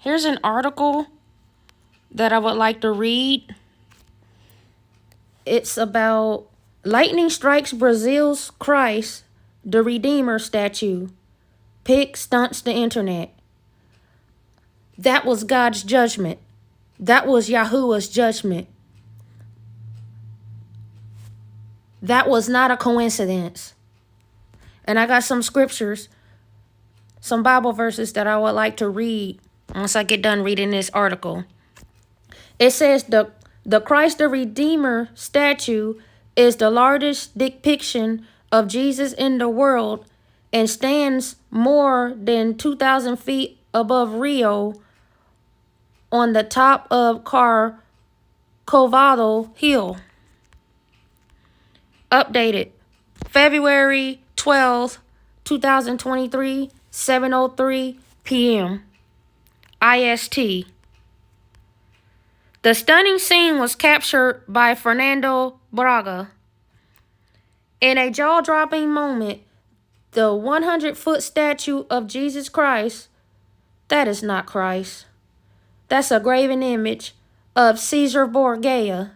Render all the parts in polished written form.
Here's an article that I would like to read. It's about lightning strikes Brazil's Christ, the Redeemer statue. Pig stunts the internet. That was God's judgment. That was Yahuwah's judgment. That was not a coincidence. And I got some scriptures, some Bible verses that I would like to read once I get done reading this article. It says the Christ the Redeemer statue is the largest depiction of Jesus in the world and stands more than 2,000 feet above Rio on the top of Corcovado Hill. Updated February 12th, 2023, 7:03 p.m. IST. The stunning scene was captured by Fernando Braga. In a jaw-dropping moment, the 100-foot statue of Jesus Christ, that is not Christ. That's a graven image of Caesar Borgia.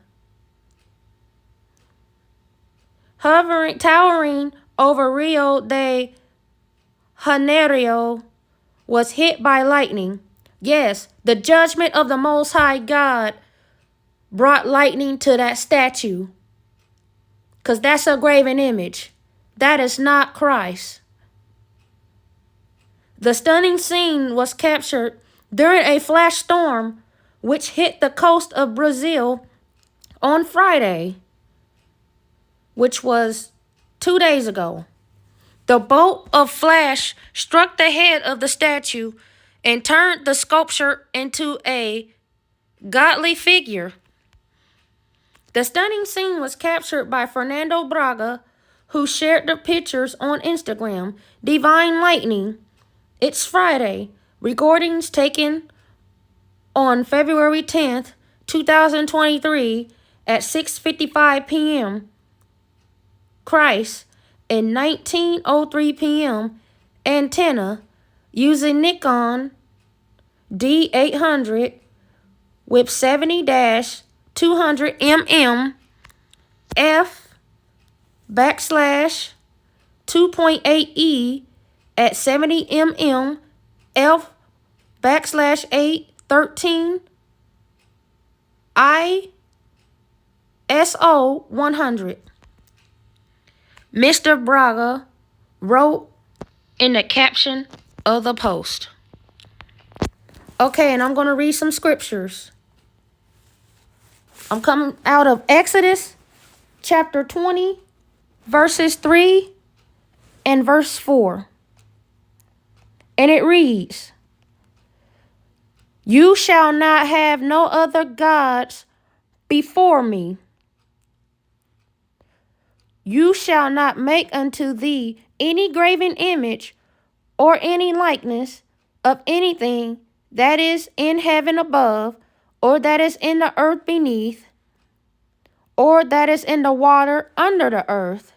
Towering over Rio de Janeiro, was hit by lightning. Yes, the judgment of the Most High God brought lightning to that statue. Because that's a graven image. That is not Christ. The stunning scene was captured during a flash storm which hit the coast of Brazil on Friday, which was 2 days ago. The bolt of flash struck the head of the statue and turned the sculpture into a godly figure. The stunning scene was captured by Fernando Braga, who shared the pictures on Instagram. Divine lightning. It's Friday. Recordings taken on February 10th, 2023 at 6:55 p.m. Christ and 19:03 p.m. antenna using Nikon D800 with 70-200 mm f/2.8e at 70 mm f/813 ISO 100. Mr. Braga wrote in the caption of the post. Okay, and I'm going to read some scriptures. I'm coming out of Exodus chapter 20, verses 3 and verse 4. And it reads, "You shall not have no other gods before me. You shall not make unto thee any graven image or any likeness of anything that is in heaven above, or that is in the earth beneath, or that is in the water under the earth.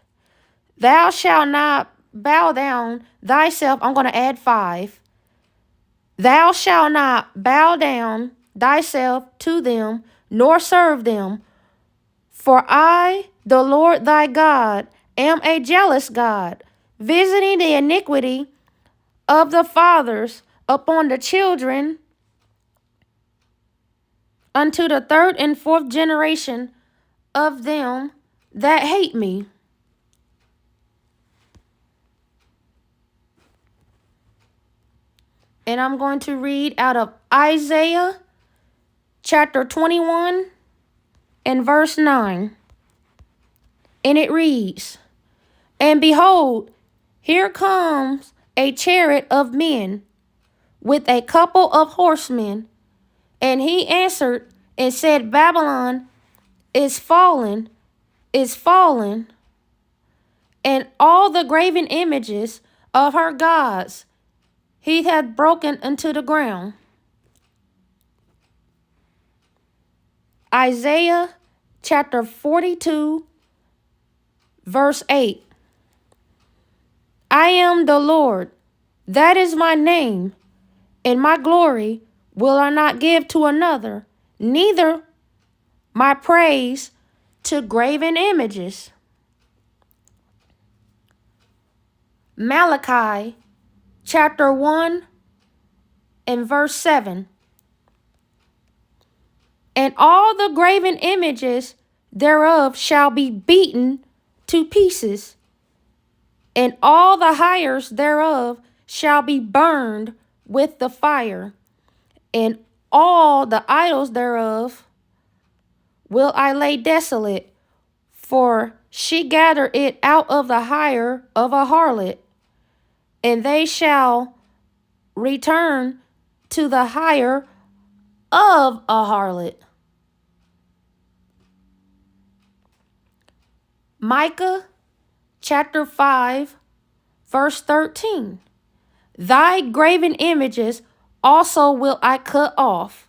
Thou shalt not bow down thyself." I'm going to add 5. "Thou shalt not bow down thyself to them, nor serve them. For I, the Lord thy God, am a jealous God, visiting the iniquity of the fathers upon the children unto the 3rd and 4th generation of them that hate me." And I'm going to read out of Isaiah chapter 21 and verse 9. And it reads, "And behold, here comes a chariot of men with a couple of horsemen. And he answered and said, Babylon is fallen, and all the graven images of her gods he hath broken into the ground." Isaiah chapter 42, verse 8. "I am the Lord, that is my name, and my glory will I not give to another, neither my praise to graven images. Malachi chapter 1 and verse 7. And all the graven images thereof shall be beaten to pieces, and all the hires thereof shall be burned with the fire, and all the idols thereof will I lay desolate, for she gathered it out of the hire of a harlot, and they shall return to the hire of a harlot. Micah chapter 5 verse 13. Thy graven images also will I cut off,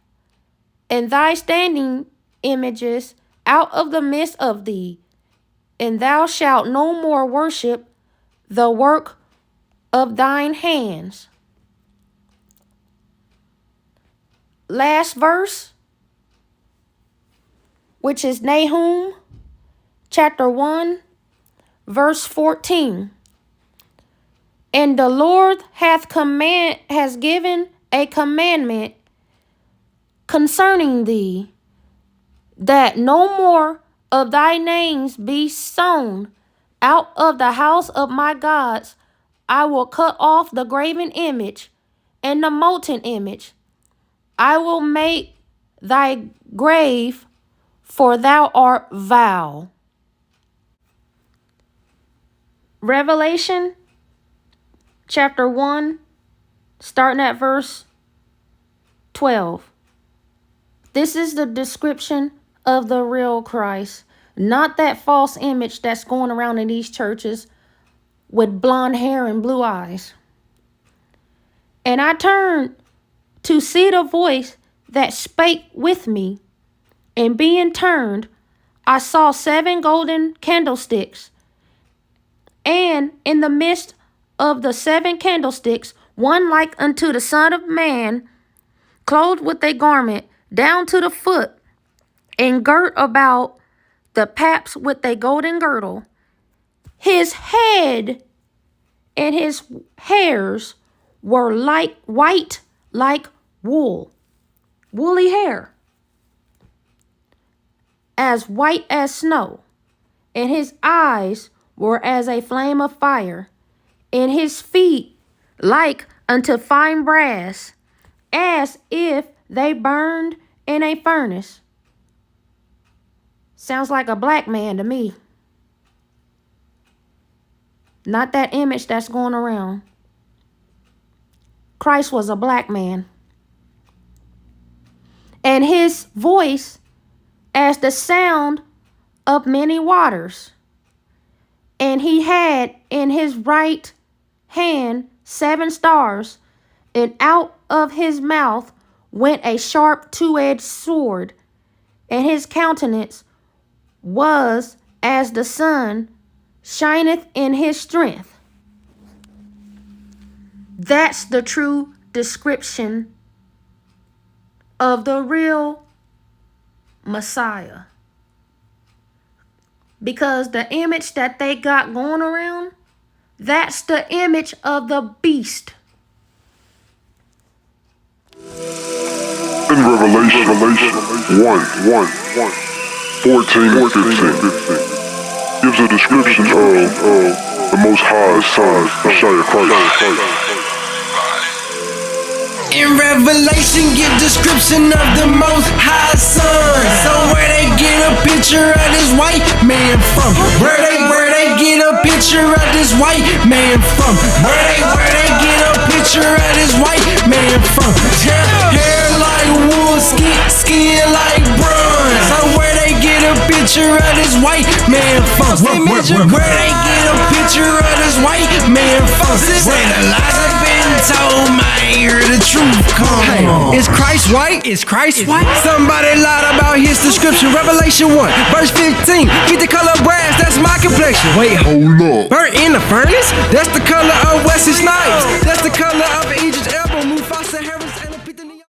and thy standing images out of the midst of thee, and thou shalt no more worship the work of thine hands. Last verse, which is Nahum chapter 1 verse 14. And the Lord has given a commandment concerning thee, that no more of thy names be sown out of the house of my gods. I will cut off the graven image and the molten image. I will make thy grave, for thou art vile. Revelation chapter 1, starting at verse 12. This is the description of the real Christ, not that false image that's going around in these churches with blonde hair and blue eyes. And I turned to see the voice that spake with me, and being turned, I saw 7 golden candlesticks, and in the midst of the 7 candlesticks, one like unto the Son of Man, clothed with a garment down to the foot, and girt about the paps with a golden girdle. His head and his hairs were like white, like wool, woolly hair, as white as snow, and his eyes were as a flame of fire, and his feet like unto fine brass, as if they burned in a furnace. Sounds like a black man to me. Not that image that's going around. Christ was a black man. And his voice as the sound of many waters. And he had in his right hand 7 stars, and out of his mouth went a sharp 2-edged sword, and his countenance was as the sun shineth in his strength. That's the true description of the real Messiah. Because the image that they got going around, that's the image of the beast. In Revelation 1, 14 and 15 gives a description of the Most High's Son, Messiah Christ. In Revelation, give description of the Most High Son. So where they get a picture of this white man from? Where they get a picture of this white man from? Where they get a picture of this white man from? Hair like wool, skin like bronze. So where they get a picture of this white man from? Where they get a picture of this white man from? Where the lies have been told, might hear the truth. Come on. Is Christ white? Is Christ white? Somebody lied about his description. Revelation 1, verse 15. Get the color of brass, that's my complexion. Wait, Hold up. burnt in the furnace? That's the color of Wesley Snipes. That's the color of Egypt.